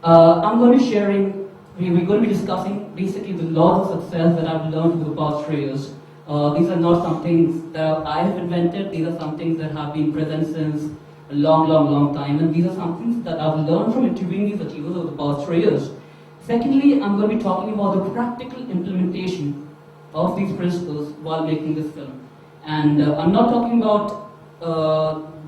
I'm going to be sharing, we're going to be discussing basically the laws of success that I've learned over the past 3 years. These are not some things that I have invented, these are some things that have been present since a long time, and these are some things that I've learned from interviewing these achievers over the past 3 years. Secondly, I'm going to be talking about the practical implementation of these principles while making this film. And I'm not talking about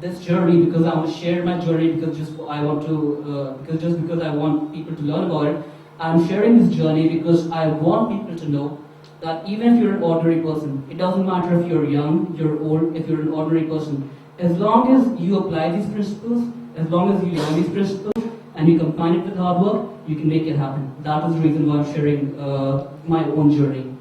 this journey because I want to share my journey because just I want to because I want people to learn about it. I'm sharing this journey because I want people to know that even if you're an ordinary person, it doesn't matter if you're young, you're old, if you're an ordinary person, as long as you apply these principles, as long as you learn these principles and you combine it with hard work, you can make it happen. That is the reason why I'm sharing my own journey.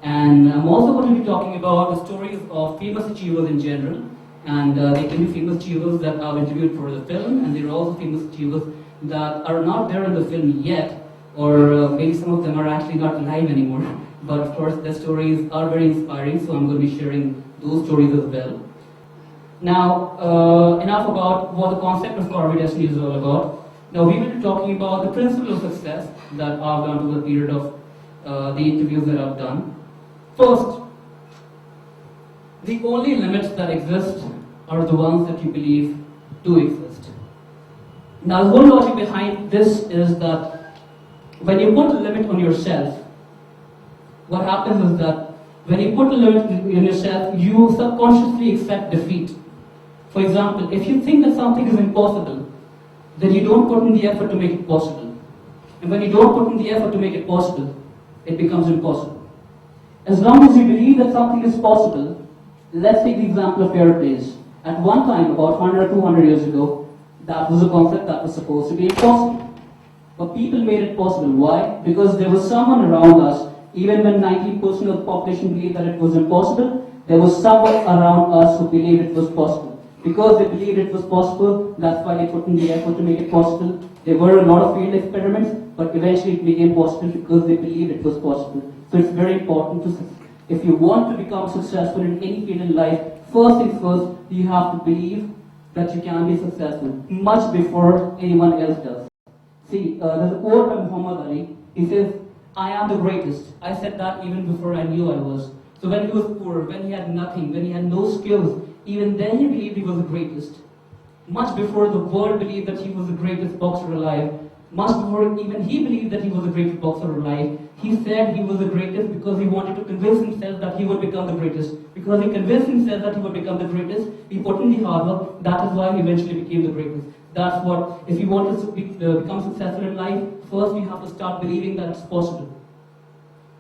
And I'm also going to be talking about the stories of famous achievers in general. And they can be famous achievers that I've interviewed for the film, and there are also famous achievers that are not there in the film yet, or maybe some of them are actually not alive anymore. But of course, their stories are very inspiring, so I'm going to be sharing those stories as well. Now, enough about what the concept of Carve Destiny is all about. Now, we will be talking about the principle of success that I've learned over the period of the interviews that I've done. First, the only limits that exist are the ones that you believe do exist. Now, the whole logic behind this is that when you put a limit on yourself, what happens is that when you put a limit on yourself, you subconsciously accept defeat. For example, if you think that something is impossible, then you don't put in the effort to make it possible. And when you don't put in the effort to make it possible, it becomes impossible. As long as you believe that something is possible, let's take the example of airplanes. At one time, about 100 or 200 years ago, that was a concept that was supposed to be impossible. But people made it possible. Why? Because there was someone around us, even when 90% of the population believed that it was impossible, there was someone around us who believed it was possible. Because they believed it was possible, that's why they put in the effort to make it possible. There were a lot of failed experiments, but eventually it became possible because they believed it was possible. So it's very important to, if you want to become successful in any field in life, first things first, you have to believe that you can be successful, much before anyone else does. See, there's a quote by Muhammad Ali. He says, "I am the greatest." I said that even before I knew I was. So when he was poor, when he had nothing, when he had no skills, even then he believed he was the greatest. Much before the world believed that he was the greatest boxer alive, much before even he believed that he was the greatest boxer alive, he said he was the greatest because he wanted to convince himself that he would become the greatest. Because he convinced himself that he would become the greatest, he put in the hard work, that is why he eventually became the greatest. That's what, if you want to become successful in life, first you have to start believing that it's possible.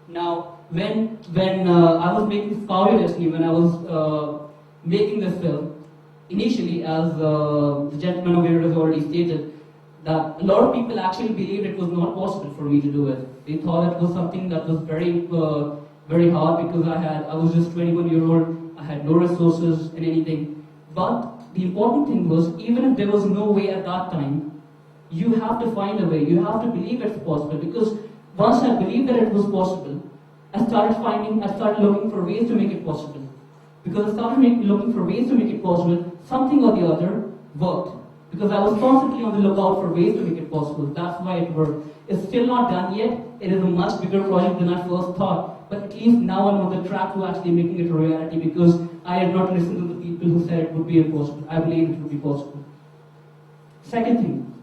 Now, when I was making this Carve Destiny, when I was making this film, initially, as the gentleman over here has already stated, that a lot of people actually believed it was not possible for me to do it. They thought it was something that was very hard because I was just 21-year-old, I had no resources and anything. But the important thing was, even if there was no way at that time, you have to find a way, you have to believe it's possible, because once I believed that it was possible, I started looking for ways to make it possible. Because I started looking for ways to make it possible, something or the other worked. Because I was constantly on the lookout for ways to make it possible. That's why it worked. It's still not done yet. It is a much bigger project than I first thought. But at least now I'm on the track to actually making it a reality, because I had not listened to the people who said it would be impossible. I believe it would be possible. Second thing,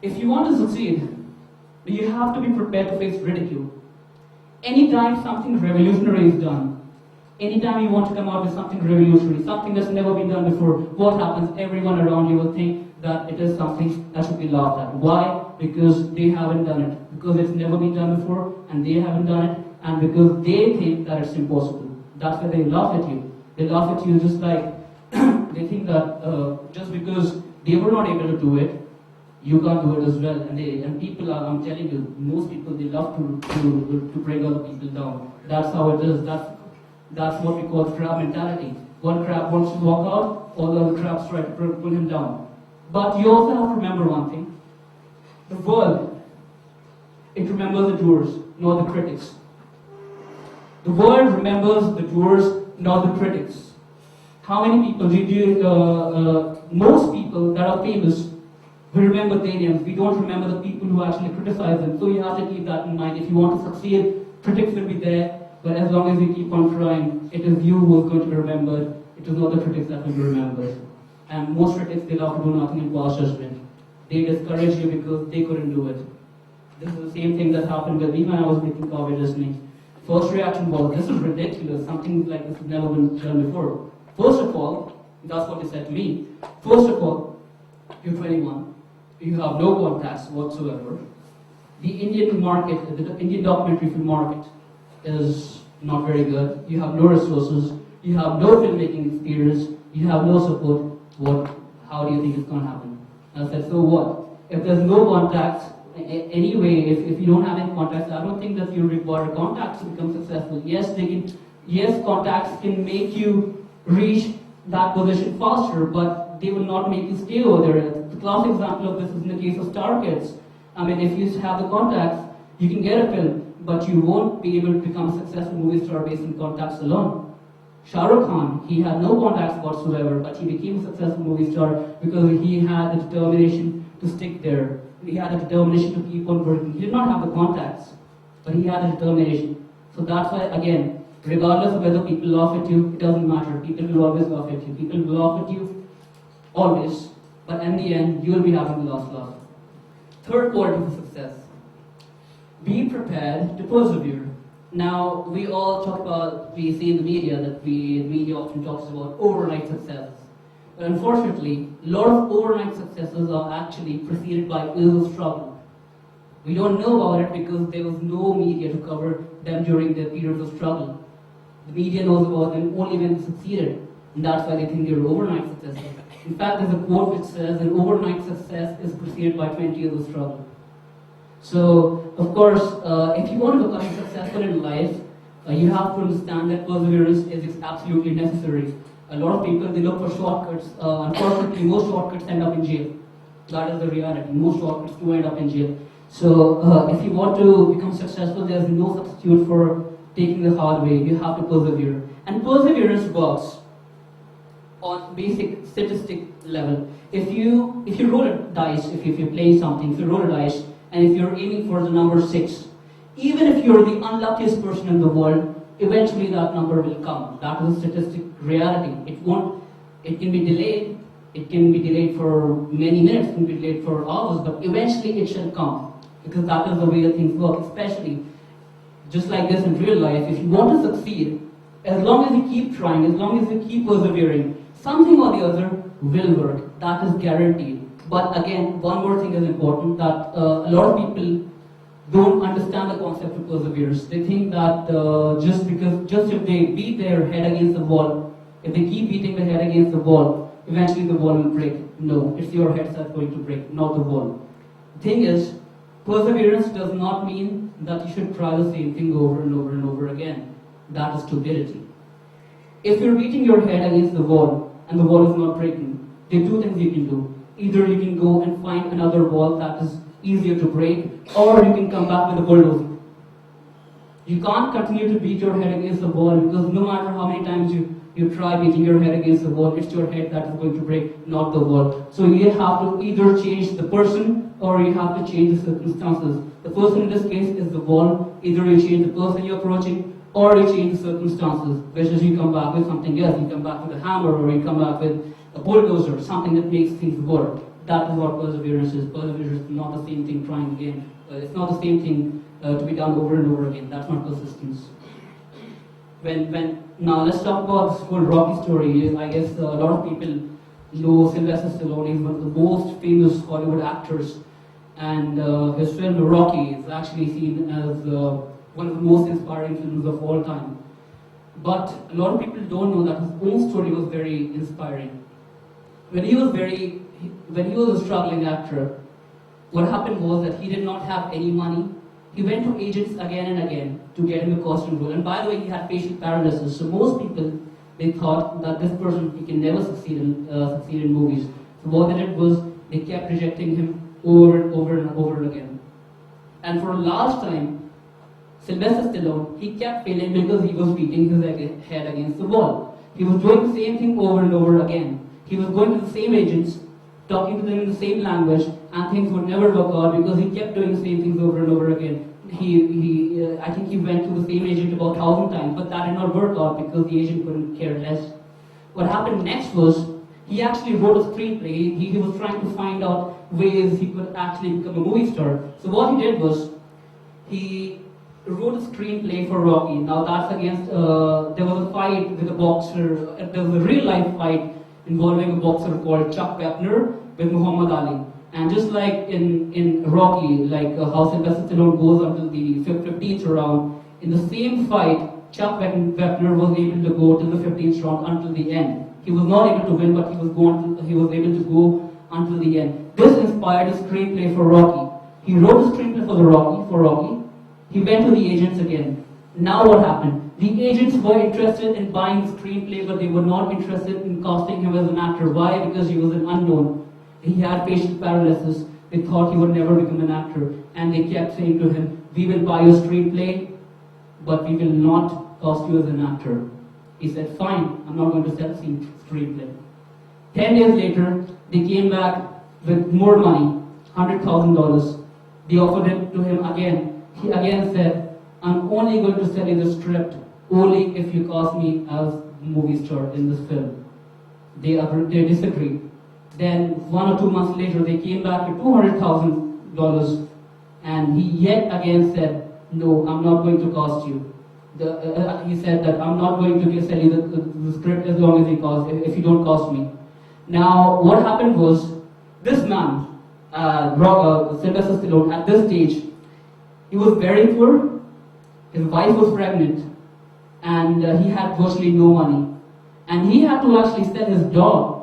if you want to succeed, you have to be prepared to face ridicule. Anytime something revolutionary is done, anytime you want to come out with something revolutionary, something that's never been done before, what happens? Everyone around you will think that it is something that should be laughed at. Why? Because they haven't done it. Because it's never been done before, and they haven't done it, and because they think that it's impossible. That's why they laugh at you. They laugh at you just like, they think that just because they were not able to do it, you can't do it as well. And people are, I'm telling you, most people, they love to bring other people down. That's how it is. That's what we call crab mentality. One crab wants to walk out, all the other crabs try to pull him down. But you also have to remember one thing. The world, it remembers the doers, not the critics. The world remembers the doers, not the critics. How many people most people that are famous, We remember their names. We don't remember the people who actually criticize them. So you have to keep that in mind. If you want to succeed, critics will be there. But as long as you keep on trying, it is you who is going to be remembered. It is not the critics that will be remembered. And most critics, they love to do nothing and pass judgment. They discourage you because they couldn't do it. This is the same thing that happened with me when I was making Carve listening. First reaction was, this is ridiculous. Something like this has never been done before. First of all, that's what they said to me. First of all, you're 21. You have no contacts whatsoever. The Indian market, the Indian documentary film market is not very good. You have no resources. You have no filmmaking experience. You have no support. How do you think it's going to happen? And I said, so what? If there's no contacts, anyway, if you don't have any contacts, I don't think that you require contacts to become successful. Yes, contacts can make you reach that position faster, but they will not make you stay over there. The classic example of this is in the case of star kids. I mean, if you have the contacts, you can get a film, but you won't be able to become a successful movie star based on contacts alone. Shah Rukh Khan, he had no contacts whatsoever, but he became a successful movie star because he had the determination to stick there. He had the determination to keep on working. He did not have the contacts, but he had the determination. So that's why, again, regardless of whether people laugh at you, it doesn't matter. People will always laugh at you. People will laugh at you, always. But in the end, you will be having the last laugh. Third quality for success. Be prepared to persevere. Now, we all talk about, we see in the media that the media often talks about overnight success. But unfortunately, a lot of overnight successes are actually preceded by years of struggle. We don't know about it because there was no media to cover them during their periods of struggle. The media knows about them only when they succeeded, and that's why they think they're overnight successes. In fact, there's a quote which says an overnight success is preceded by 20 years of struggle. So, of course, if you want to become successful in life, you have to understand that perseverance is absolutely necessary. A lot of people, they look for shortcuts. Unfortunately, most shortcuts end up in jail. That is the reality. Most shortcuts do end up in jail. So, if you want to become successful, there's no substitute for taking the hard way. You have to persevere. And perseverance works on basic statistic level. If you roll a dice, if you're playing something, if you roll a dice, and if you're aiming for the number 6, even if you're the unluckiest person in the world, eventually that number will come. That is a statistic reality. It can be delayed. It can be delayed for many minutes, it can be delayed for hours, but eventually it shall come. Because that is the way that things work, especially just like this in real life. If you want to succeed, as long as you keep trying, as long as you keep persevering, something or the other will work. That is guaranteed. But again, one more thing is important, that a lot of people don't understand the concept of perseverance. They think that just if they beat their head against the wall, if they keep beating their head against the wall, eventually the wall will break. No, it's your head that's going to break, not the wall. The thing is, perseverance does not mean that you should try the same thing over and over and over again. That is stupidity. If you're beating your head against the wall and the wall is not breaking, there are two things you can do. Either you can go and find another wall that is easier to break, or you can come back with a bulldozer. You can't continue to beat your head against the wall because no matter how many times you try beating your head against the wall, it's your head that is going to break, not the wall. So you have to either change the person or you have to change the circumstances. The person in this case is the wall. Either you change the person you're approaching or you change the circumstances, which is you come back with something else. You come back with a hammer or you come back with a bulldozer, something that makes things work. That is what perseverance is. Perseverance is not the same thing trying again. It's not the same thing to be done over and over again. That's not persistence. Now let's talk about this whole Rocky story. I guess a lot of people know Sylvester Stallone. He's one of the most famous Hollywood actors, and his film Rocky is actually seen as one of the most inspiring films of all time. But a lot of people don't know that his own story was very inspiring. When he was a struggling actor, what happened was that he did not have any money. He went to agents again and again to get him a costume role. And by the way, he had facial paralysis. So most people, they thought that this person, he can never succeed in movies. So what they did was they kept rejecting him over and over and over again. And for a large time, Sylvester Stallone, he kept failing because he was beating his head against the wall. He was doing the same thing over and over again. He was going to the same agents, talking to them in the same language, and things would never work out because he kept doing the same things over and over again. I think he went to the same agent about 1,000 times, but that did not work out because the agent couldn't care less. What happened next was he actually wrote a screenplay. He was trying to find out ways he could actually become a movie star. So what he did was he wrote a screenplay for Rocky. Now that's against, there was a fight with a boxer, there was a real life fight involving a boxer called Chuck Wepner with Muhammad Ali. And just like in Rocky, like how Sylvester Stallone goes until the 15th round, in the same fight, Chuck Wepner was able to go till the 15th round until the end. He was not able to win, but he was able to go until the end. This inspired a screenplay for Rocky. He wrote a screenplay for Rocky. He went to the agents again. Now what happened? The agents were interested in buying the screenplay, but they were not interested in casting him as an actor. Why? Because he was an unknown. He had facial paralysis. They thought he would never become an actor. And they kept saying to him, we will buy your screenplay, but we will not cast you as an actor. He said, fine, I'm not going to sell the screenplay. 10 days later, they came back with more money, $100,000. They offered it to him again. He again said, I'm only going to sell you the script only if you cast me as a movie star in this film. They disagreed. Then 1 or 2 months later, they came back with $200,000, and he yet again said, no, I'm not going to cost you. He said that I'm not going to sell you the script as long as if you don't cost me. Now, what happened was, this man, Sylvester Stallone, at this stage, he was very poor, his wife was pregnant, and he had virtually no money. And he had to actually sell his dog,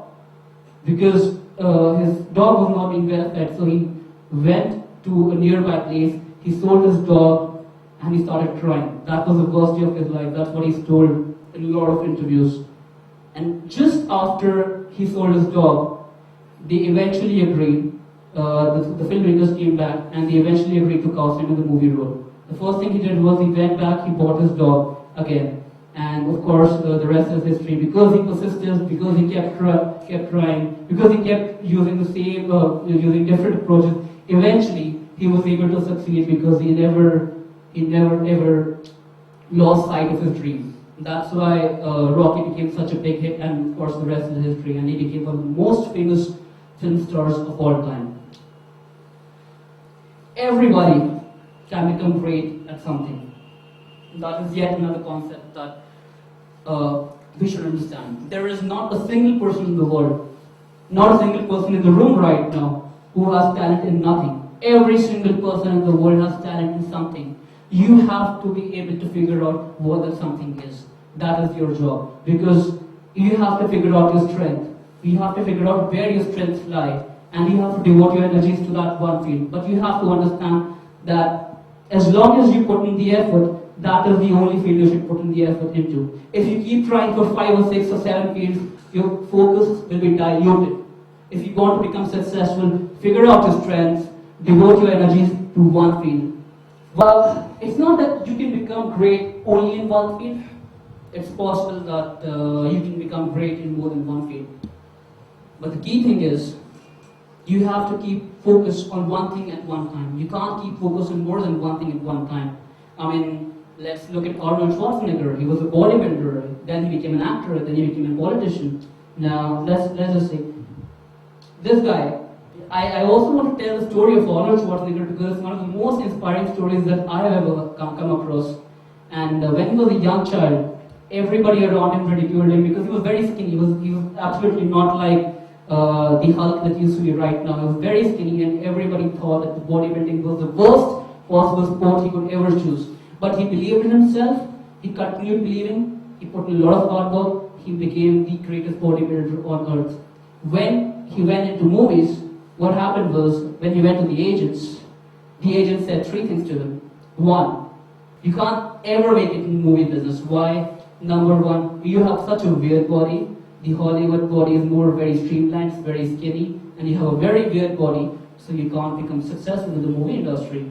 because his dog was not being well fed, so he went to a nearby place, he sold his dog, and he started crying. That was the worst day of his life. That's what he's told in a lot of interviews. And just after he sold his dog, they eventually agreed, the filmmakers came back, and they eventually agreed to cast him in the movie role. The first thing he did was he went back, he bought his dog again. And of course, the rest is history. Because he persisted, because he kept trying, because he kept using the same, using different approaches, eventually he was able to succeed because he never ever lost sight of his dream. That's why Rocky became such a big hit, and of course the rest is history. And he became one of the most famous film stars of all time. Everybody can become great at something. That is yet another concept that we should understand. There is not a single person in the world, not a single person in the room right now, who has talent in nothing. Every single person in the world has talent in something. You have to be able to figure out what that something is. That is your job. Because you have to figure out your strength. You have to figure out where your strengths lie. And you have to devote your energies to that one field. But you have to understand that as long as you put in the effort, that is the only field you should put in the effort into. If you keep trying for 5 or 6 or 7 fields, your focus will be diluted. If you want to become successful, figure out your strengths, devote your energies to one field. Well, it's not that you can become great only in one field. It's possible that you can become great in more than one field. But the key thing is, you have to keep focus on one thing at one time. You can't keep focus on more than one thing at one time. I mean, let's look at Arnold Schwarzenegger. He was a bodybuilder, then he became an actor, then he became a politician. Now, let's just say, this guy, I also want to tell the story of Arnold Schwarzenegger because it's one of the most inspiring stories that I have ever come across. And when he was a young child, everybody around him ridiculed him because he was very skinny. He was absolutely not like the Hulk that used to be right now. He was very skinny, and everybody thought that the bodybuilding was the worst possible sport he could ever choose. But he believed in himself, he continued believing, he put in a lot of hard work, he became the greatest bodybuilder on earth. When he went into movies, what happened was, when he went to the agents said 3 things to him. 1, you can't ever make it in movie business. Why? Number 1, you have such a weird body. The Hollywood body is more very streamlined, it's very skinny, and you have a very weird body, so you can't become successful in the movie industry.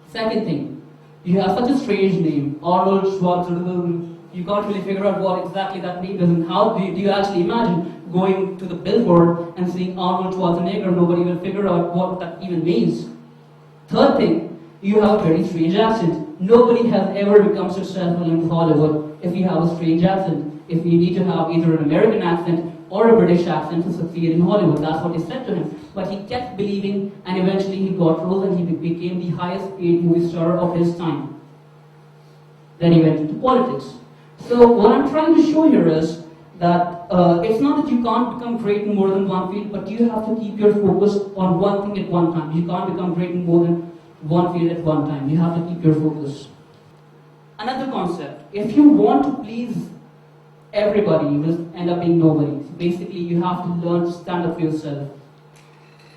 Second thing, you have such a strange name, Arnold Schwarzenegger. You can't really figure out what exactly that name is, and how do you actually imagine going to the billboard and saying Arnold Schwarzenegger, nobody will figure out what that even means. Third thing, you have a very strange accent. Nobody has ever become successful in Hollywood if you have a strange accent. If you need to have either an American accent or a British accent to succeed in Hollywood. That's what they said to him. But he kept believing, and eventually he got roles and he became the highest paid movie star of his time. Then he went into politics. So what I'm trying to show here is that it's not that you can't become great in more than one field, but you have to keep your focus on one thing at one time. You can't become great in more than one field at one time. You have to keep your focus. Another concept, if you want to please everybody, you will end up being nobody. So basically, you have to learn to stand up for yourself.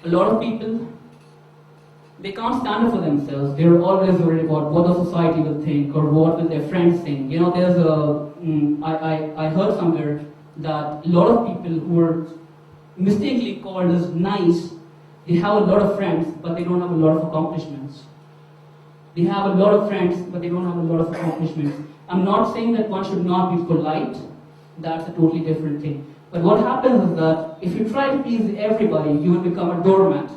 A lot of people, they can't stand up for themselves. They're always worried about what the society will think or what will their friends think. You know, there's I heard somewhere that a lot of people who are mistakenly called as nice, they have a lot of friends, but they don't have a lot of accomplishments. They have a lot of friends, but they don't have a lot of accomplishments. I'm not saying that one should not be polite. That's a totally different thing. But what happens is that if you try to please everybody, you will become a doormat.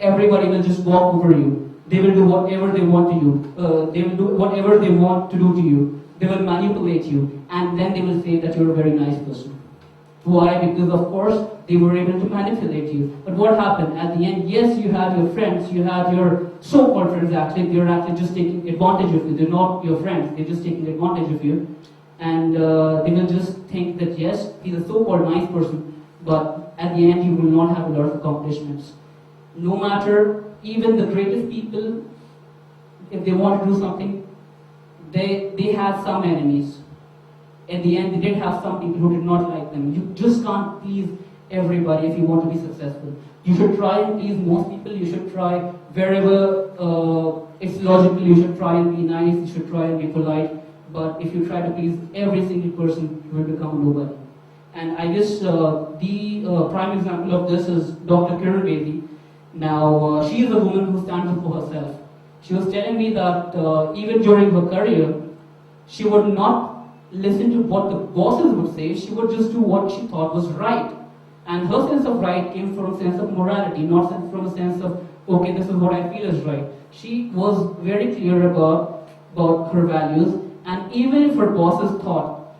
Everybody will just walk over you. They will do whatever they want to you. They will do whatever they want to do to you. They will manipulate you, and then they will say that you're a very nice person. Why? Because of course they were able to manipulate you. But what happened? At the end, yes, you had your friends, you had your so-called friends actually, they're actually just taking advantage of you. They're not your friends, they're just taking advantage of you. And they will just think that yes, he's a so-called nice person, but at the end you will not have a lot of accomplishments. No matter, even the greatest people, if they want to do something, they had some enemies. At the end, they did have some people who did not like them. You just can't please everybody if you want to be successful. You should try and please most people. You should try wherever it's logical. You should try and be nice. You should try and be polite. But if you try to please every single person, you will become a nobody. And I guess the prime example of this is Dr. Kiran Bedi. Now, she is a woman who stands up for herself. She was telling me that even during her career, she would not listen to what the bosses would say. She would just do what she thought was right. And her sense of right came from a sense of morality, not from a sense of, okay, this is what I feel is right. She was very clear about her values. And even if her bosses thought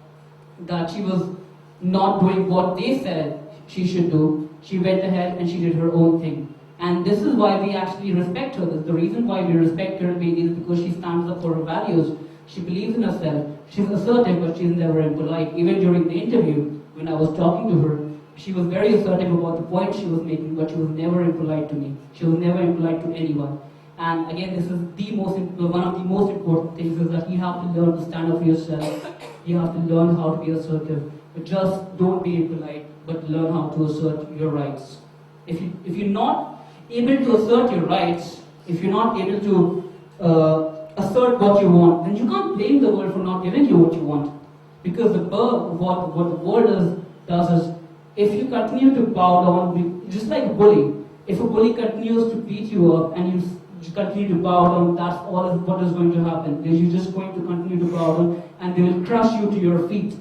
that she was not doing what they said she should do, she went ahead and she did her own thing. And this is why we actually respect her. The reason why we respect her is because she stands up for her values. She believes in herself. She's assertive, but she's never impolite. Even during the interview, when I was talking to her, she was very assertive about the point she was making, but she was never impolite to me. She was never impolite to anyone. And again, this is one of the most important things is that you have to learn to stand up for yourself. You have to learn how to be assertive. But just don't be impolite, but learn how to assert your rights. If you're not able to assert your rights, if you're not able to assert what you want, then you can't blame the world for not giving you what you want. Because what the world does is, if you continue to bow down, just like a bully, if a bully continues to beat you up and you continue to bow down, that's all what is going to happen. You're just going to continue to bow down and they will crush you to your feet.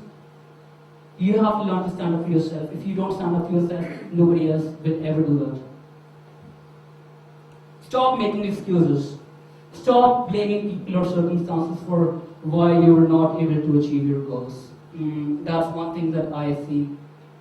You have to learn to stand up for yourself. If you don't stand up for yourself, nobody else will ever do that. Stop making excuses. Stop blaming people or circumstances for why you were not able to achieve your goals. That's one thing that I see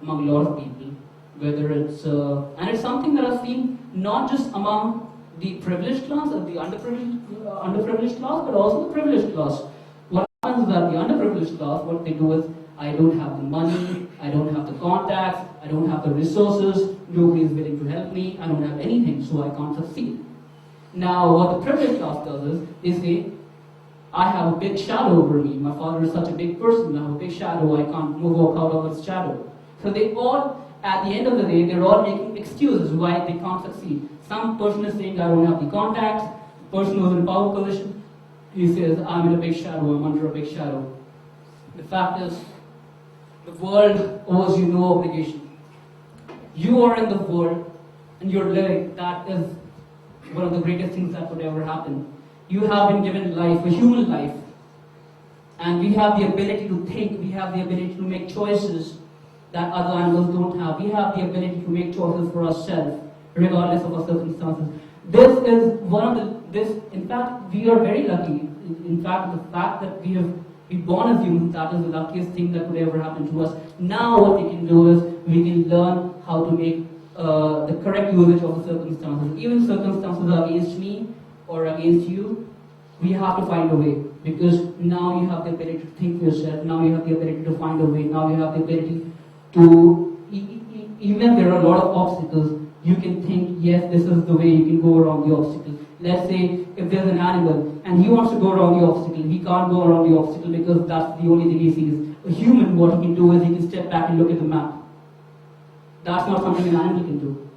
among a lot of people. Whether it's and it's something that I've seen not just among the privileged class or the underprivileged class, but also the privileged class. What happens is that the underprivileged class, what they do is, I don't have the money, I don't have the contacts, I don't have the resources, nobody is willing to help me, I don't have anything, so I can't succeed. Now, what the privileged class does is, they say, I have a big shadow over me. My father is such a big person, I have a big shadow, I can't walk out of his shadow. So they all, at the end of the day, they're all making excuses why they can't succeed. Some person is saying, I don't have the contacts. The person who's in a power position, he says, I'm in a big shadow, I'm under a big shadow. The fact is, the world owes you no obligation. You are in the world, and you're living. That is one of the greatest things that would ever happen. You have been given life, a human life. And we have the ability to think, we have the ability to make choices. that other animals don't have. We have the ability to make choices for ourselves, regardless of our circumstances. This is one of in fact, we are very lucky. In fact, the fact that we have been born as humans, that is the luckiest thing that could ever happen to us. Now what we can do is, we can learn how to make the correct usage of the circumstances. Even circumstances are against me or against you, we have to find a way. Because now you have the ability to think for yourself, now you have the ability to find a way, now you have the ability to, even if there are a lot of obstacles, you can think, yes, this is the way you can go around the obstacle. Let's say if there's an animal and he wants to go around the obstacle, he can't go around the obstacle because that's the only thing he sees. A human, what he can do is he can step back and look at the map. That's not something an animal can do.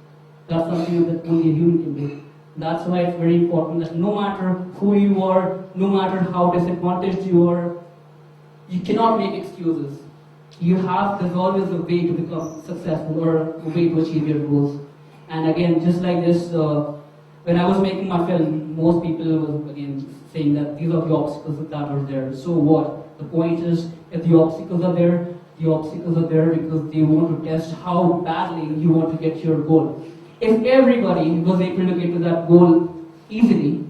That's something that only a human can do. That's why it's very important that no matter who you are, no matter how disadvantaged you are, you cannot make excuses. There's always a way to become successful or a way to achieve your goals. And again, just like this, when I was making my film, most people were again saying that these are the obstacles that are there. So what? The point is, if the obstacles are there because they want to test how badly you want to get to your goal. If everybody was able to get to that goal easily,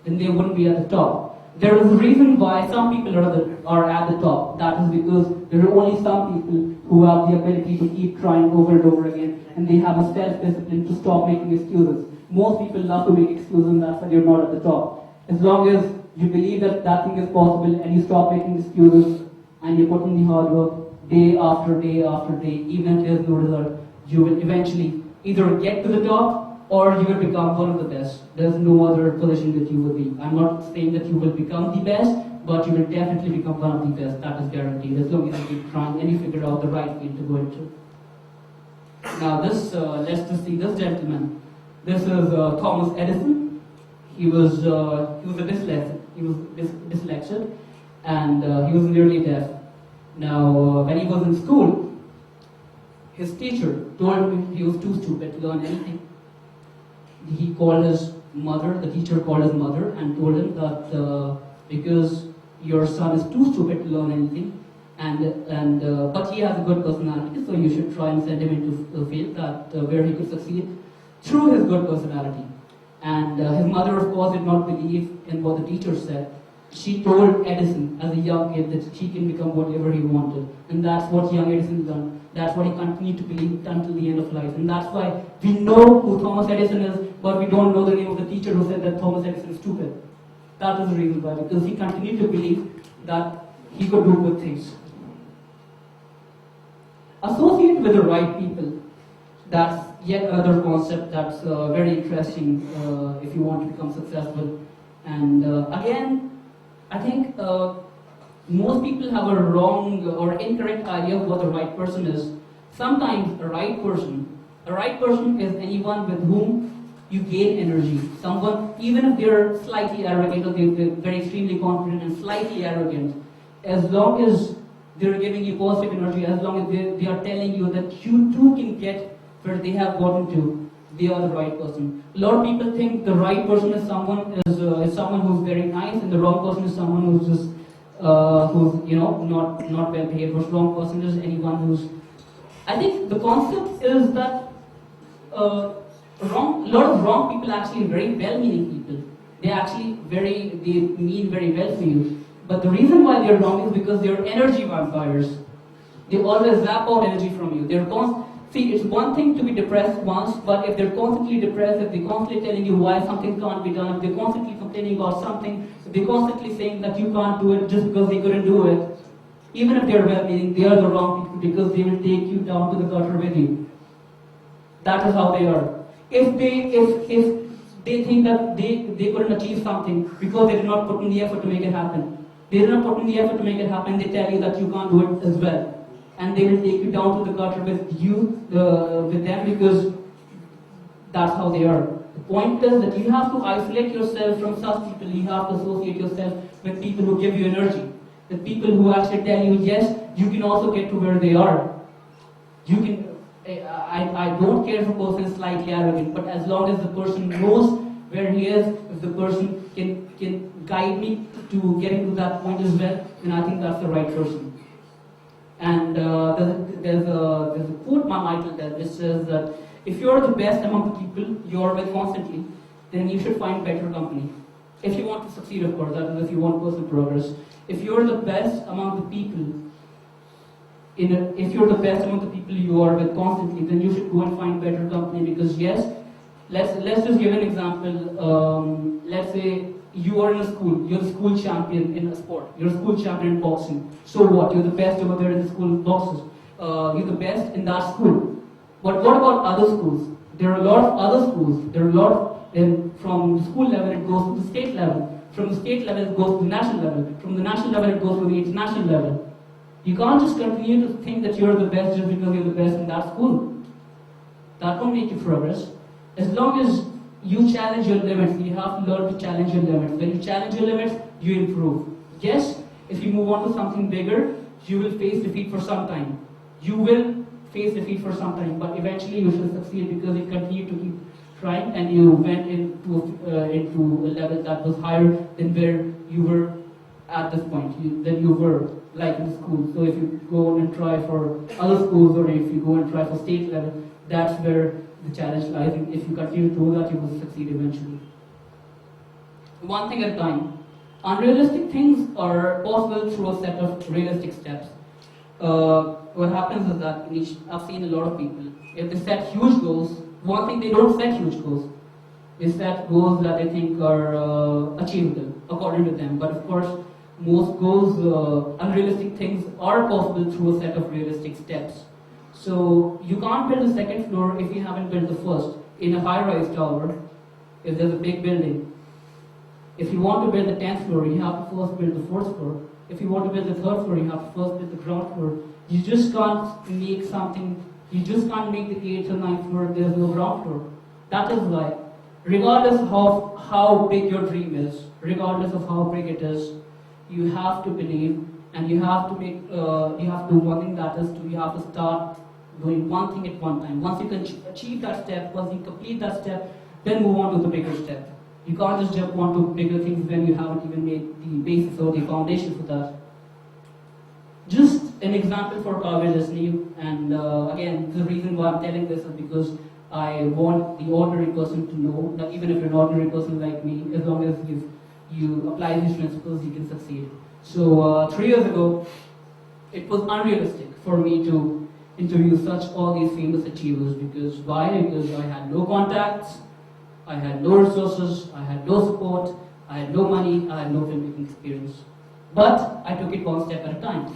then they wouldn't be at the top. There is a reason why some people are at the top. That is because there are only some people who have the ability to keep trying over and over again, and they have a self-discipline to stop making excuses. Most people love to make excuses, and that's why you're not at the top. As long as you believe that that thing is possible, and you stop making excuses, and you put in the hard work, day after day after day, even if there's no result, you will eventually either get to the top or you will become one of the best. There's no other position that you will be. I'm not saying that you will become the best, but you will definitely become one of the best. That is guaranteed, as long as you keep trying and you figure out the right way to go into. Now let's just see this gentleman. This is Thomas Edison. He was a dyslexic. He was dyslexic, and he was nearly deaf. Now, when he was in school, his teacher told him he was too stupid to learn anything. He called his mother, the teacher called his mother and told him that because your son is too stupid to learn anything, but he has a good personality, so you should try and send him into a field where he could succeed through his good personality. And his mother, of course, did not believe in what the teacher said. She told Edison as a young kid that he can become whatever he wanted. And that's what young Edison done. That's what he continued to believe until the end of life. And that's why we know who Thomas Edison is, but we don't know the name of the teacher who said that Thomas Edison is stupid. That is the reason why, because he continued to believe that he could do good things. Associate with the right people. That's yet another concept that's very interesting if you want to become successful. And again, I think most people have a wrong or incorrect idea of what the right person is. Sometimes a right person is anyone with whom you gain energy. Someone, even if they're slightly arrogant or they're very extremely confident and slightly arrogant, as long as they're giving you positive energy, as long as they are telling you that you too can get where they have gotten to, they are the right person. A lot of people think the right person is someone who's very nice, and the wrong person is someone who's just not well behaved. Or wrong person is anyone who's. I think the concept is that a lot of wrong people are actually very well-meaning people. They mean very well for you. But the reason why they're wrong is because they're energy vampires. They always zap out energy from you. See, it's one thing to be depressed once, but if they're constantly depressed, if they're constantly telling you why something can't be done, if they're constantly complaining about something, if they're constantly saying that you can't do it just because they couldn't do it, even if they're well-meaning, they are the wrong people because they will take you down to the gutter with you. That is how they are. If they think that they couldn't achieve something because they did not put in the effort to make it happen, they did not put in the effort to make it happen, they tell you that you can't do it as well. And they will take you down to the gutter with them because that's how they are. The point is that you have to isolate yourself from such people. You have to associate yourself with people who give you energy, with people who actually tell you, yes, you can also get to where they are. You can. I don't care if a person is slightly arrogant, but as long as the person knows where he is, if the person can guide me to getting to that point as well, then I think that's the right person. And there's a quote by Michael that which says that if you're the best among the people you're with constantly, then you should find better company. If you want to succeed, of course, that is if you want personal progress. If you're the best among the people, if you're the best among the people you are with constantly, then you should go and find better company. Because yes, let's just give an example. Let's say you are in a school, you're the school champion in a sport, you're a school champion in boxing. So what? You're the best over there in the school boxes. You're the best in that school. But what about other schools? There are a lot of other schools. There are a lot of, from the school level it goes to the state level. From the state level it goes to the national level. From the national level it goes to the international level. You can't just continue to think that you're the best just because you're the best in that school. That won't make you progress. As long as you challenge your limits, you have to learn to challenge your limits. When you challenge your limits, you improve. Yes, if you move on to something bigger, you will face defeat for some time. You will face defeat for some time, but eventually you should succeed because you continue to keep trying and you went into a level that was higher than where you were at this point, than you were like in school. So if you go on and try for other schools or if you go and try for state level, that's where the challenge lies. If you continue to do that, you will succeed eventually. One thing at a time. Unrealistic things are possible through a set of realistic steps. What happens is that I've seen a lot of people, if they set huge goals, one thing they don't set huge goals. They set goals that they think are achievable according to them. But of course, most goals, unrealistic things are possible through a set of realistic steps. So you can't build the second floor if you haven't built the first. In a high-rise tower, if there's a big building, if you want to build the 10th floor, you have to first build the 4th floor. If you want to build the 3rd floor, you have to first build the ground floor. You just can't make something, you just can't make the 8th or 9th floor if there's no ground floor. That is why, regardless of how big your dream is, regardless of how big it is, you have to believe and you have to you have to do one thing, that is you have to start doing one thing at one time. Once you can achieve that step, once you complete that step, then move on to the bigger step. You can't just jump onto bigger things when you haven't even made the basis or the foundation for that. Just an example for Carve listening, and again, the reason why I'm telling this is because I want the ordinary person to know that even if you're an ordinary person like me, as long as you apply these principles, you can succeed. So 3 years ago, it was unrealistic for me to interview all these famous achievers. Because why? Because I had no contacts, I had no resources, I had no support, I had no money, I had no filmmaking experience. But I took it one step at a time.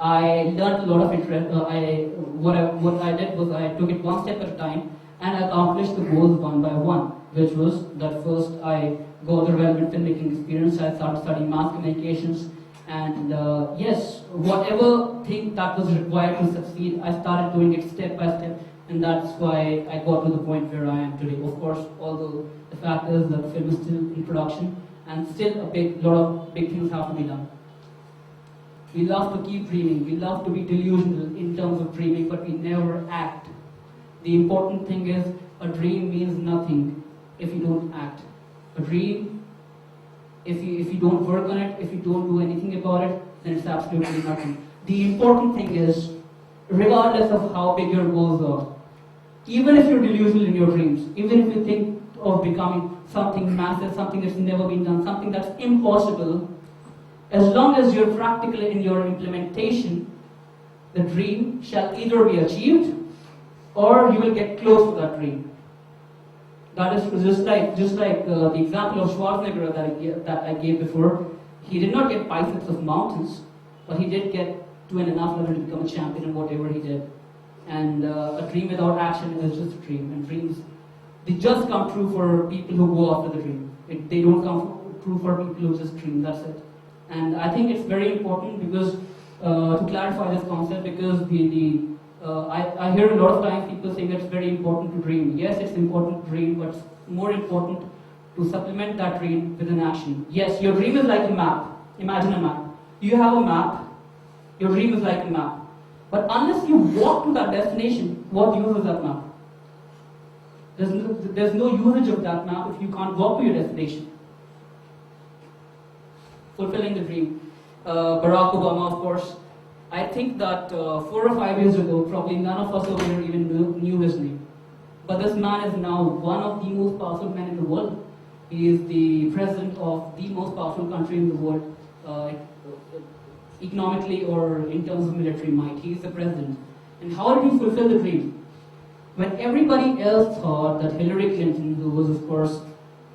I learned a lot of interest. What I did was I took it one step at a time and I accomplished the goals one by one, which was that first I got the relevant filmmaking experience, I started studying mass communications, and yes, whatever thing that was required to succeed, I started doing it step by step, and that's why I got to the point where I am today. Of course, although the fact is that the film is still in production, and still a lot of big things have to be done. We love to keep dreaming, we love to be delusional in terms of dreaming, but we never act. The important thing is, a dream means nothing if you don't act. A dream, if you don't work on it, if you don't do anything about it, then it's absolutely nothing. The important thing is, regardless of how big your goals are, even if you're delusional in your dreams, even if you think of becoming something massive, something that's never been done, something that's impossible, as long as you're practical in your implementation, the dream shall either be achieved or you will get close to that dream. That is just like the example of Schwarzenegger that I gave before. He did not get biceps of mountains, but he did get to an enough level to become a champion in whatever he did. And a dream without action is just a dream. And dreams, they just come true for people who go after the dream. They don't come true for people who just dream. That's it. And I think it's very important because to clarify this concept, because I hear a lot of times people saying that it's very important to dream. Yes, it's important to dream, but it's more important to supplement that dream with an action. Yes, your dream is like a map. Imagine a map. You have a map. Your dream is like a map. But unless you walk to that destination, what use is that map? There's no usage of that map if you can't walk to your destination. Fulfilling the dream. Barack Obama, of course, I think that 4 or 5 years ago, probably none of us over here even knew his name. But this man is now one of the most powerful men in the world. He is the president of the most powerful country in the world, economically or in terms of military might. He is the president. And how did he fulfill the dream? When everybody else thought that Hillary Clinton, who was of course,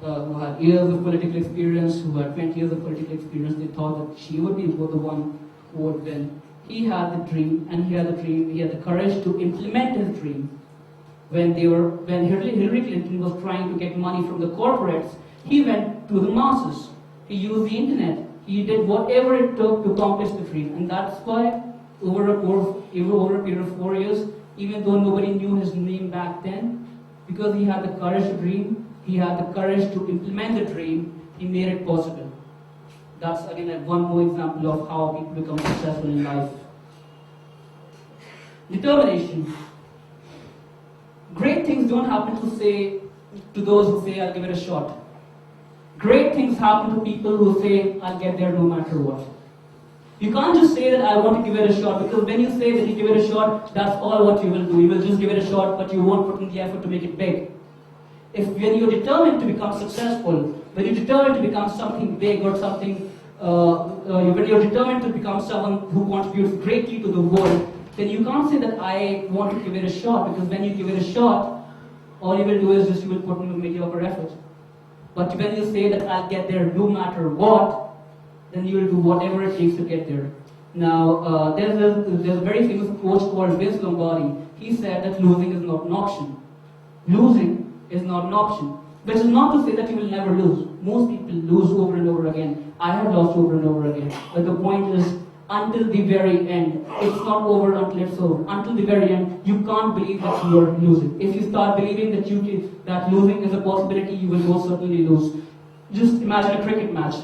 who had years of political experience, who had 20 years of political experience, they thought that she would be the one who would win. He had the dream, and he had the courage to implement his dream. When Hillary Clinton was trying to get money from the corporates, he went to the masses. He used the internet. He did whatever it took to accomplish the dream. And that's why, over a period of 4 years, even though nobody knew his name back then, because he had the courage to dream, he had the courage to implement the dream, he made it possible. That's again one more example of how people become successful in life. Determination. Great things don't happen to those who say, I'll give it a shot. Great things happen to people who say, I'll get there no matter what. You can't just say that I want to give it a shot, because when you say that you give it a shot, that's all what you will do. You will just give it a shot, but you won't put in the effort to make it big. When you're determined to become successful, when you're determined to become something big or something, when you're determined to become someone who contributes greatly to the world, then you can't say that I want to give it a shot, because when you give it a shot, all you will do is you will put in a mediocre effort. But when you say that I'll get there no matter what, then you will do whatever it takes to get there. Now, there's a very famous quote called Vince Lombardi. He said that losing is not an option. Losing is not an option. Which is not to say that you will never lose. Most people lose over and over again. I have lost over and over again. But the point is, until the very end, it's not over until it's over. Until the very end, you can't believe that you are losing. If you start believing that losing is a possibility, you will most certainly lose. Just imagine a cricket match.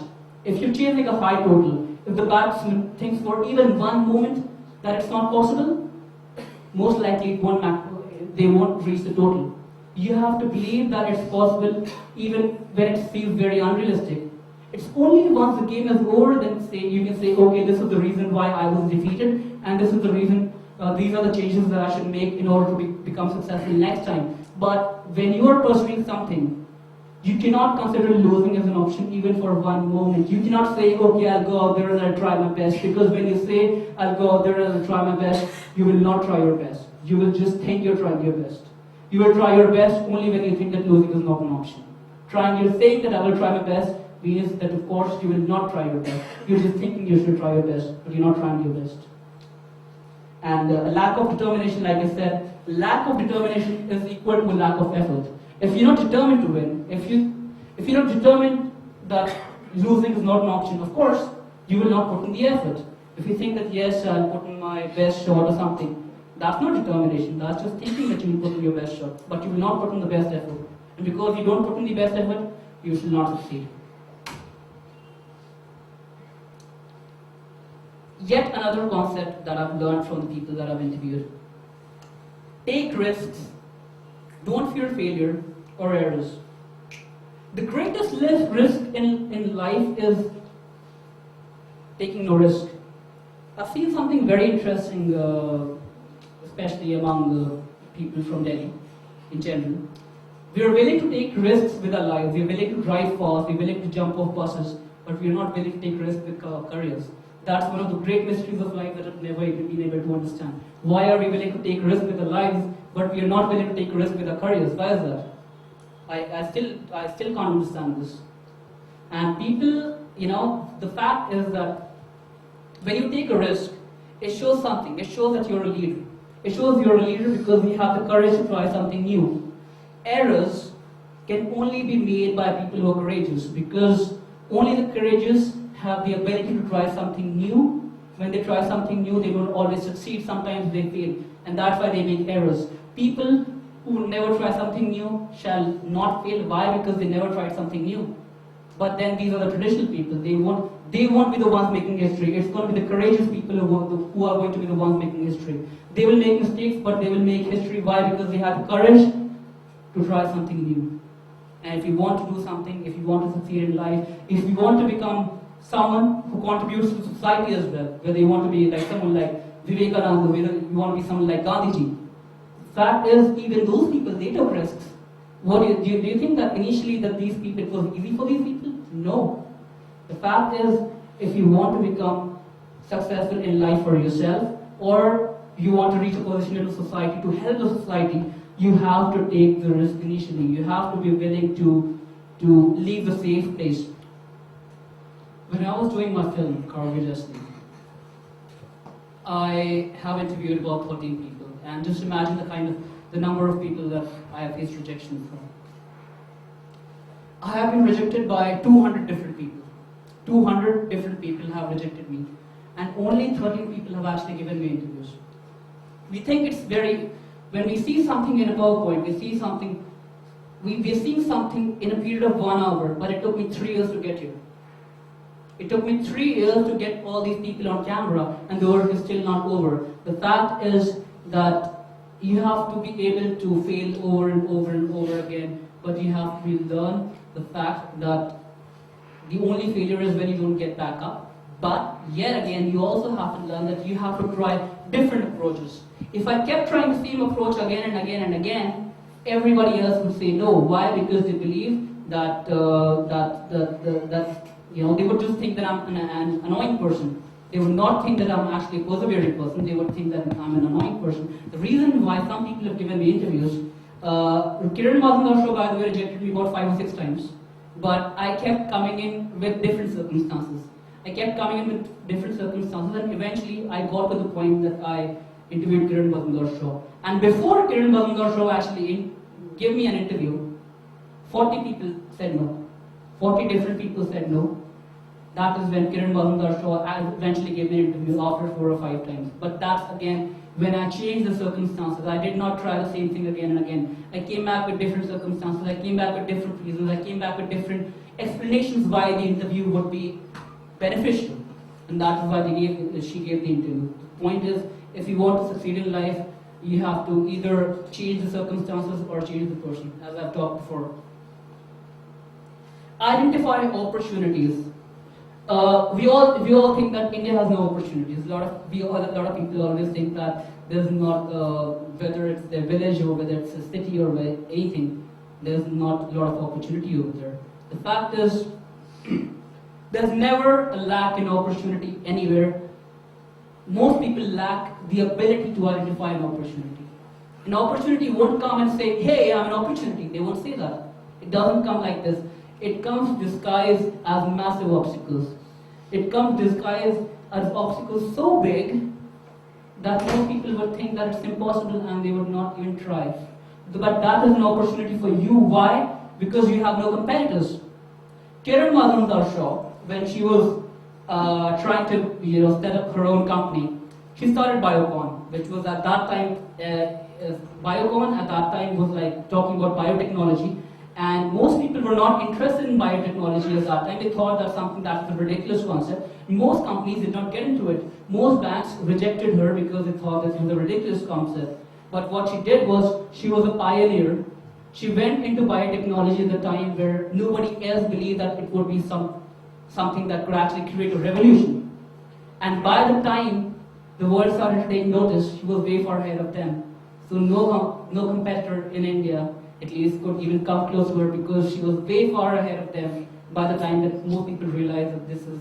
If you're chasing a high total, if the batsman thinks for even one moment that it's not possible, most likely they won't reach the total. You have to believe that it's possible even when it feels very unrealistic. It's only once the game is over then you can say, okay, this is the reason why I was defeated, and this is the reason, these are the changes that I should make in order to become successful next time. But when you are pursuing something, you cannot consider losing as an option even for one moment. You cannot say, okay, I'll go out there and I'll try my best, because when you say, I'll go out there and I'll try my best, you will not try your best. You will just think you're trying your best. You will try your best only when you think that losing is not an option. You're saying that I will try my best means that of course you will not try your best. You're just thinking you should try your best, but you're not trying your best. And a lack of determination, like I said, lack of determination is equal to a lack of effort. If you're not determined to win, if you're not determined that losing is not an option, of course, you will not put in the effort. If you think that yes, I'll put in my best shot or something, that's not determination, that's just thinking that you will put in your best shot, but you will not put in the best effort. And because you don't put in the best effort, you will not succeed. Yet another concept that I've learned from the people that I've interviewed. Take risks. Don't fear failure or errors. The greatest risk in life is taking no risk. I've seen something very interesting, especially among the people from Delhi in general. We are willing to take risks with our lives. We are willing to drive fast. We are willing to jump off buses, but we are not willing to take risks with our careers. That's one of the great mysteries of life that I've never been able to understand. Why are we willing to take risks with our lives, but we are not willing to take risks with our careers? Why is that? I still can't understand this. And people, the fact is that when you take a risk, it shows something. It shows that you're a leader. It shows you're a leader because you have the courage to try something new. Errors can only be made by people who are courageous, because only the courageous have the ability to try something new. When they try something new, they don't always succeed. Sometimes they fail, and that's why they make errors. People who never try something new shall not fail. Why? Because they never tried something new. But then these are the traditional people. They won't be the ones making history. It's going to be the courageous people who are going to be the ones making history. They will make mistakes, but they will make history. Why? Because they have the courage to try something new. And if you want to do something, if you want to succeed in life, if you want to become someone who contributes to society as well, whether you want to be like someone like Vivekananda, whether you want to be someone like Gandhiji. Fact is, even those people, they took risks. Do you think that initially that these people, it was easy for these people? No. The fact is, if you want to become successful in life for yourself, or you want to reach a position in society to help the society, you have to take the risk initially. You have to be willing to leave the safe place. When I was doing my film, Carve, I have interviewed about 13 people, and just imagine the number of people that I have faced rejection from. I have been rejected by 200 different people. 200 different people have rejected me, and only 13 people have actually given me interviews. We think it's when we see something in a PowerPoint, we're seeing something in a period of 1 hour, but it took me 3 years to get here. It took me 3 years to get all these people on camera, and the work is still not over. The fact is that you have to be able to fail over and over and over again, but you have to learn the fact that the only failure is when you don't get back up. But yet again, you also have to learn that you have to try different approaches. If I kept trying the same approach again and again and again, everybody else would say no. Why? Because they believe that they would just think that I'm an annoying person. They would not think that I'm actually a persevering person. They would think that I'm an annoying person. The reason why some people have given me interviews, Kiran Mazumdar show, by the way, rejected me about 5 or 6 times. But I kept coming in with different circumstances. And eventually I got to the point that I interviewed Kiran Mazumdar show. And before Kiran Mazumdar show actually gave me an interview, 40 people said no. 40 different people said no. That is when Kiran Mazumdar show eventually gave me an interview after 4 or 5 times. But that's again when I changed the circumstances. I did not try the same thing again and again. I came back with different circumstances. I came back with different reasons. I came back with different explanations why the interview would be beneficial. And that is why she gave the interview. The point is, if you want to succeed in life, you have to either change the circumstances or change the person, as I've talked before. Identify opportunities. We all think that India has no opportunities. A lot of people always think that there's not, whether it's their village or whether it's a city or anything, there's not a lot of opportunity over there. The fact is, there's never a lack in opportunity anywhere. Most people lack the ability to identify an opportunity. An opportunity won't come and say, hey, I'm an opportunity. They won't say that. It doesn't come like this. It comes disguised as massive obstacles. It comes disguised as obstacles so big that most people would think that it's impossible and they would not even try. But that is an opportunity for you. Why? Because you have no competitors. Kiran Mazumdar Shaw, when she was trying to set up her own company, she started Biocon, which was at that time, Biocon at that time was like talking about biotechnology. And most people were not interested in biotechnology at that time. They thought that's something that's a ridiculous concept. Most companies did not get into it. Most banks rejected her because they thought this was a ridiculous concept. But what she did was, she was a pioneer. She went into biotechnology at the time where nobody else believed that it would be something that could actually create a revolution. And by the time the world started to take notice, she was way far ahead of them. So no competitor in India at least could even come close to her because she was way far ahead of them by the time that most people realized that this is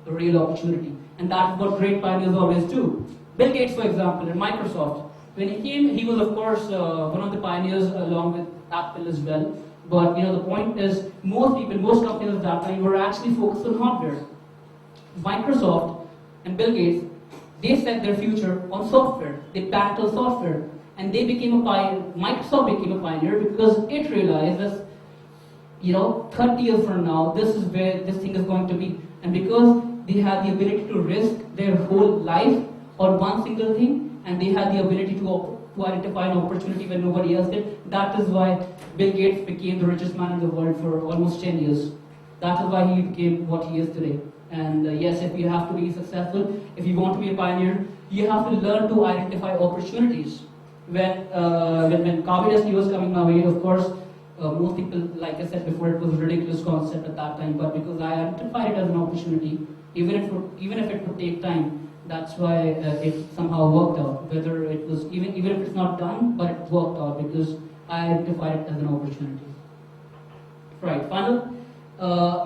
a real opportunity. And that's what great pioneers always do. Bill Gates, for example, at Microsoft, when he came, he was of course one of the pioneers along with Apple as well. But the point is, most companies at that time were actually focused on hardware. Microsoft and Bill Gates, they set their future on software. They backed on software. And they became a pioneer. Microsoft became a pioneer because it realized that, 30 years from now, this is where this thing is going to be. And because they had the ability to risk their whole life on one single thing, and they had the ability to identify an opportunity when nobody else did, that is why Bill Gates became the richest man in the world for almost 10 years. That is why he became what he is today. And yes, if you have to be successful, if you want to be a pioneer, you have to learn to identify opportunities. When Carve was coming my way, of course, Most people, like I said before, it was a ridiculous concept at that time, but because I identified it as an opportunity, even if it would take time, that's why it somehow worked out. Whether it was even if it's not done, but it worked out because I identified it as an opportunity. Right. Final.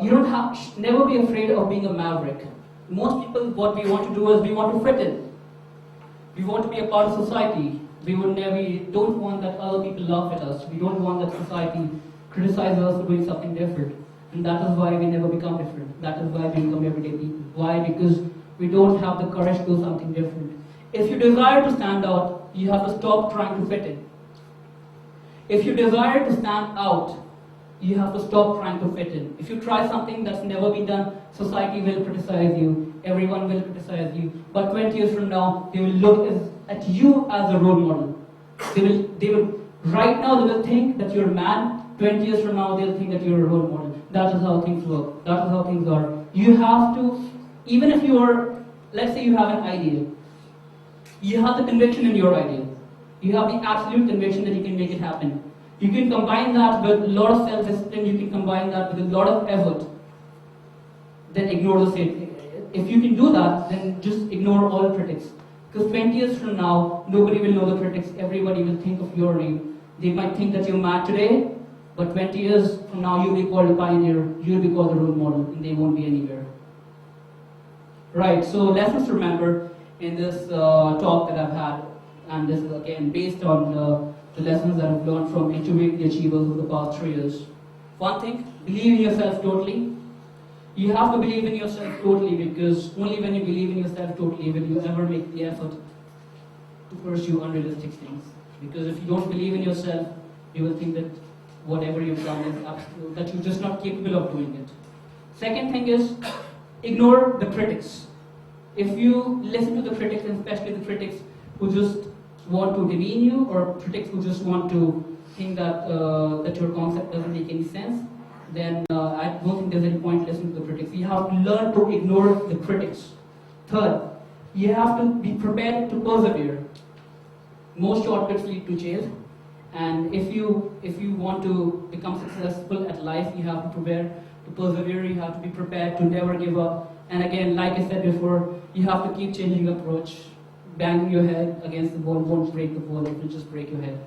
You don't have never be afraid of being a maverick. Most people, what we want to do is we want to fit in. We want to be a part of society. We don't want that other people laugh at us. We don't want that society criticizes us for doing something different. And that is why we never become different. That is why we become everyday people. Why? Because we don't have the courage to do something different. If you desire to stand out, you have to stop trying to fit in. If you desire to stand out, you have to stop trying to fit in. If you try something that's never been done, society will criticize you. Everyone will criticize you. But 20 years from now, they will look at you as a role model. Right now they will think that you're mad. 20 years from now, they'll think that you're a role model. That is how things work. That is how things are. You have to, even if you are, let's say you have an idea. You have the conviction in your idea. You have the absolute conviction that you can make it happen. You can combine that with a lot of self-discipline, you can combine that with a lot of effort. Then ignore the same. If you can do that, then just ignore all critics. Because 20 years from now, nobody will know the critics, everybody will think of your name. They might think that you're mad today, but 20 years from now, you'll be called a pioneer, you'll be called a role model, and they won't be anywhere. Right, so lessons to remember in this talk that I've had, and this is again based on the lessons that I've learned from interviewing the achievers of the past 3 years. One thing, believe in yourself totally. You have to believe in yourself totally, because only when you believe in yourself totally will you ever make the effort to pursue unrealistic things. Because if you don't believe in yourself, you will think that whatever you've done is absolute, that you're just not capable of doing it. Second thing is, ignore the critics. If you listen to the critics, and especially the critics who just want to demean you, or critics who just want to think that that your concept doesn't make any sense, then I don't think there's any point listening to the critics. You have to learn to ignore the critics. Third, you have to be prepared to persevere. Most shortcuts lead to jail, and if you want to become successful at life, you have to prepare to persevere. You have to be prepared to never give up. And again, like I said before, you have to keep changing approach. Banging your head against the wall won't break the wall, it will just break your head.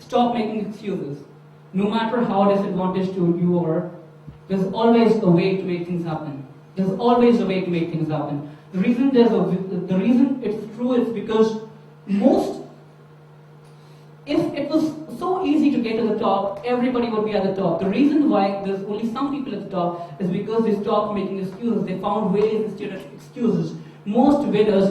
Stop making excuses. No matter how disadvantaged you are, there's always a way to make things happen. There's always a way to make things happen. The reason it's true is because if it was so easy to get to the top, everybody would be at the top. The reason why there's only some people at the top is because they stopped making excuses. They found ways instead of excuses. Most winners,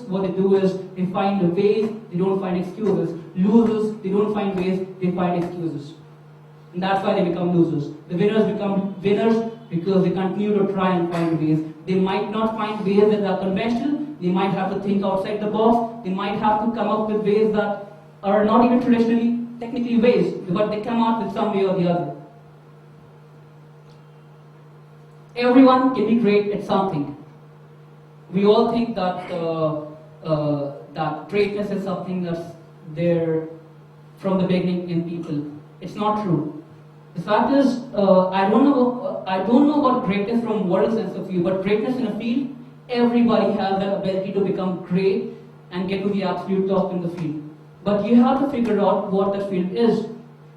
what they do is they find ways, they don't find excuses. Losers, they don't find ways, they find excuses. And that's why they become losers. The winners become winners because they continue to try and find ways. They might not find ways that are conventional, they might have to think outside the box, they might have to come up with ways that are not even technically ways, but they come out with some way or the other. Everyone can be great at something. We all think that that greatness is something that's there from the beginning in people. It's not true. The fact is, I don't know about greatness from moral sense of view, but greatness in a field, everybody has that ability to become great and get to the absolute top in the field. But you have to figure out what that field is.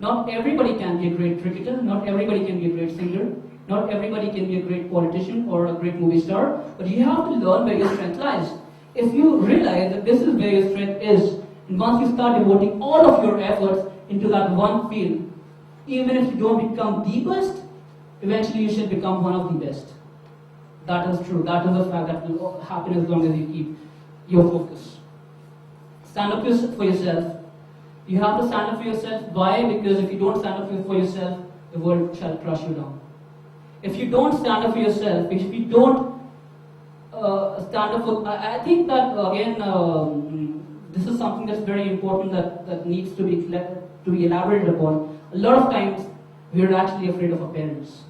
Not everybody can be a great cricketer, not everybody can be a great singer, not everybody can be a great politician or a great movie star, but you have to learn where your strength lies. If you realize that this is where your strength is, and once you start devoting all of your efforts into that one field, even if you don't become the best, eventually you should become one of the best. That is true. That is a fact that will happen as long as you keep your focus. Stand up for yourself. You have to stand up for yourself. Why? Because if you don't stand up for yourself, the world shall crush you down. If you don't stand up for yourself, if you don't stand up for... I think that, again, this is something that's very important that needs to be elaborated upon. A lot of times, we are actually afraid of our parents.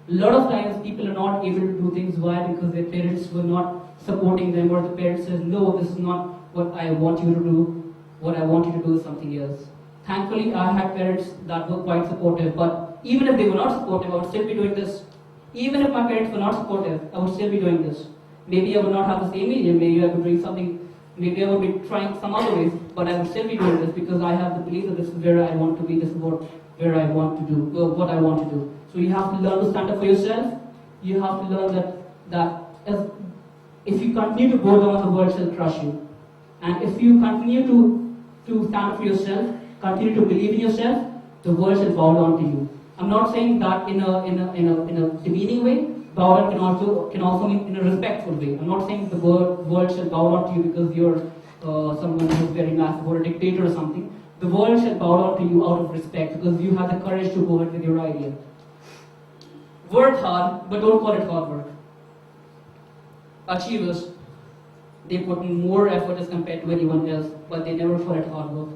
A lot of times, people are not able to do things. Why? Because their parents were not supporting them, or the parents says, no, this is not what I want you to do. What I want you to do is something else. Thankfully, I had parents that were quite supportive, but even if they were not supportive, I would still be doing this. Even if my parents were not supportive, I would still be doing this. Maybe I would not have the same medium, maybe I would be doing something, maybe I would be trying some other ways, but I would still be doing this because I have the belief that this is where I want to be, this is where I want to do, what I want to do. So you have to learn to stand up for yourself. You have to learn that if you continue to go down, the world shall crush you. And if you continue to stand up for yourself, continue to believe in yourself, the world shall bow down to you. I'm not saying that in a demeaning way. Bow down can also mean in a respectful way. I'm not saying the world shall bow down to you because you're someone who's very massive or a dictator or something. The world shall bow down to you out of respect because you have the courage to go ahead with your idea. Work hard, but don't call it hard work. Achievers, they put in more effort as compared to anyone else, but they never call it hard work.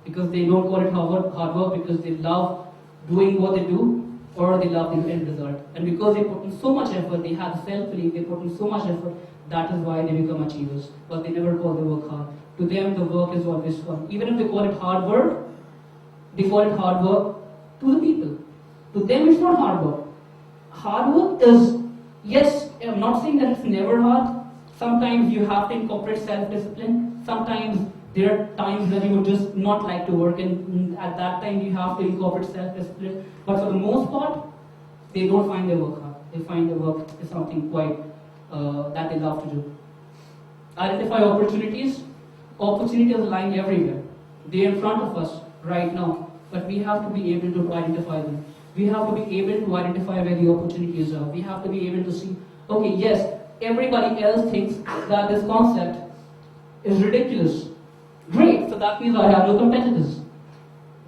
Because they don't call it hard work because they love doing what they do, or they love the end result. And because they put in so much effort, they have self-belief, they put in so much effort, that is why they become achievers. But they never call their work hard. To them, the work is always fun. Even if they call it hard work, they call it hard work to the people. To them, it's not hard work. Hard work is, yes, I'm not saying that it's never hard. Sometimes you have to incorporate self-discipline. Sometimes there are times when you would just not like to work, and at that time you have to incorporate self-discipline. But for the most part, they don't find their work hard. They find their work is something quite that they love to do. Identify opportunities. Opportunities are lying everywhere. They are in front of us right now, but we have to be able to identify them. We have to be able to identify where the opportunities are. We have to be able to see, okay, yes, everybody else thinks that this concept is ridiculous. Great, so that means I have no competitors.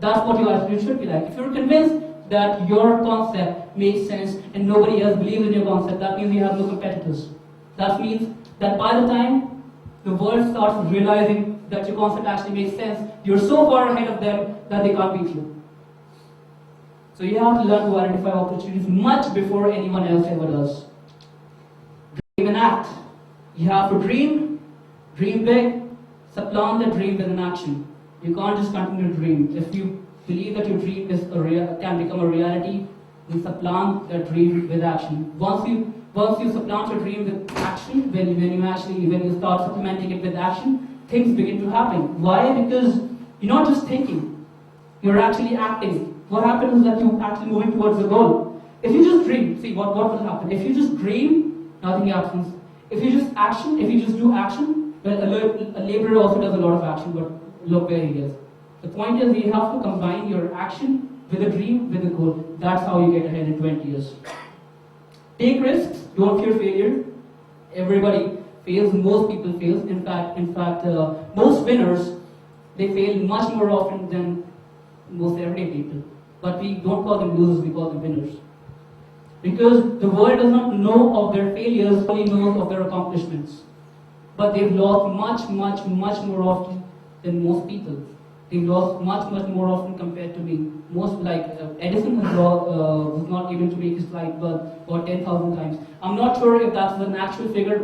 That's what your attitude should be like. If you're convinced that your concept makes sense and nobody else believes in your concept, that means you have no competitors. That means that by the time the world starts realizing that your concept actually makes sense, you're so far ahead of them that they can't beat you. So you have to learn to identify opportunities much before anyone else ever does. Dream and act. You have to dream big, supplant the dream with an action. You can't just continue to dream. If you believe that your dream can become a reality, you supplant that dream with action. Once you supplant your dream with action, when you start supplementing it with action, things begin to happen. Why? Because you're not just thinking, you're actually acting. What happens is that you're actually moving towards the goal. If you just dream, see what will happen. If you just dream, nothing happens. If you just do action, well, a laborer also does a lot of action, but look where he is. The point is you have to combine your action with a dream, with a goal. That's how you get ahead in 20 years. Take risks, don't fear failure. Everybody fails, most people fail. In fact, most winners, they fail much more often than most everyday people. But we don't call them losers, we call them winners. Because the world does not know of their failures, only knows of their accomplishments. But they've lost much more often than most people. They've lost much more often compared to me. Most, like Edison was not able to make his light bulb about 10,000 times. I'm not sure if that's an actual figure,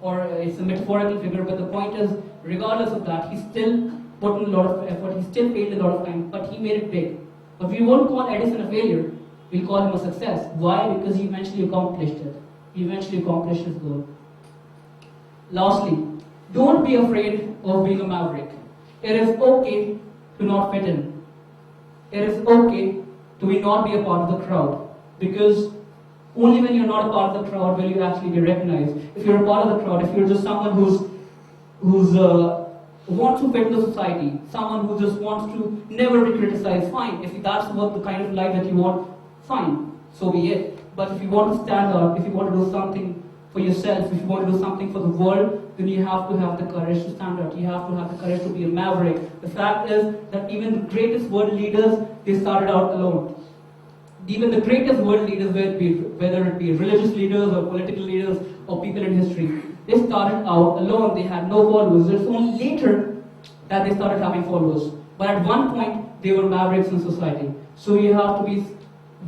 or it's a metaphorical figure. But the point is, regardless of that, he still put in a lot of effort. He still failed a lot of times, but he made it big. But we won't call Edison a failure. We'll call him a success. Why? Because he eventually accomplished it. He eventually accomplished his goal. Lastly, don't be afraid of being a maverick. It is okay to not fit in. It is okay to not be a part of the crowd. Because only when you're not a part of the crowd will you actually be recognized. If you're a part of the crowd, if you're just someone who's wants to fit into society, someone who just wants to never be criticized, fine. If that's what the kind of life that you want, fine, so be it. But if you want to stand up, if you want to do something for yourself, if you want to do something for the world, then you have to have the courage to stand up. You have to have the courage to be a maverick. The fact is that even the greatest world leaders, they started out alone. Even the greatest world leaders, whether it be religious leaders or political leaders or people in history, they started out alone. They had no followers. It's only later that they started having followers. But at one point, they were mavericks in society. So you have to be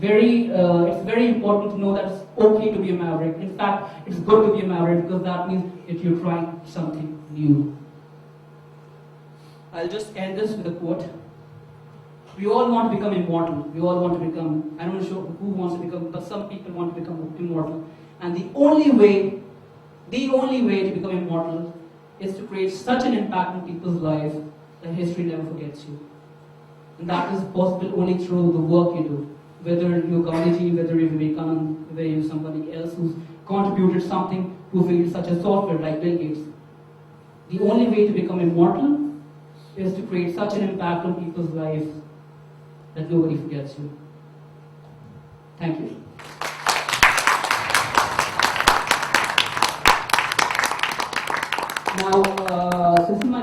it's very important to know that it's okay to be a maverick. In fact, it's good to be a maverick because that means that you're trying something new. I'll just end this with a quote. We all want to become immortal. We all want to become, I'm not sure who wants to become, but some people want to become immortal. And the only way to become immortal is to create such an impact in people's lives that history never forgets you. And that is possible only through the work you do. Whether you're Gandhiji, whether you're Vivekanand, whether you're somebody else who's contributed something to fields such as software like Bill Gates. The only way to become immortal is to create such an impact on people's lives that nobody forgets you. Thank you. Now, since my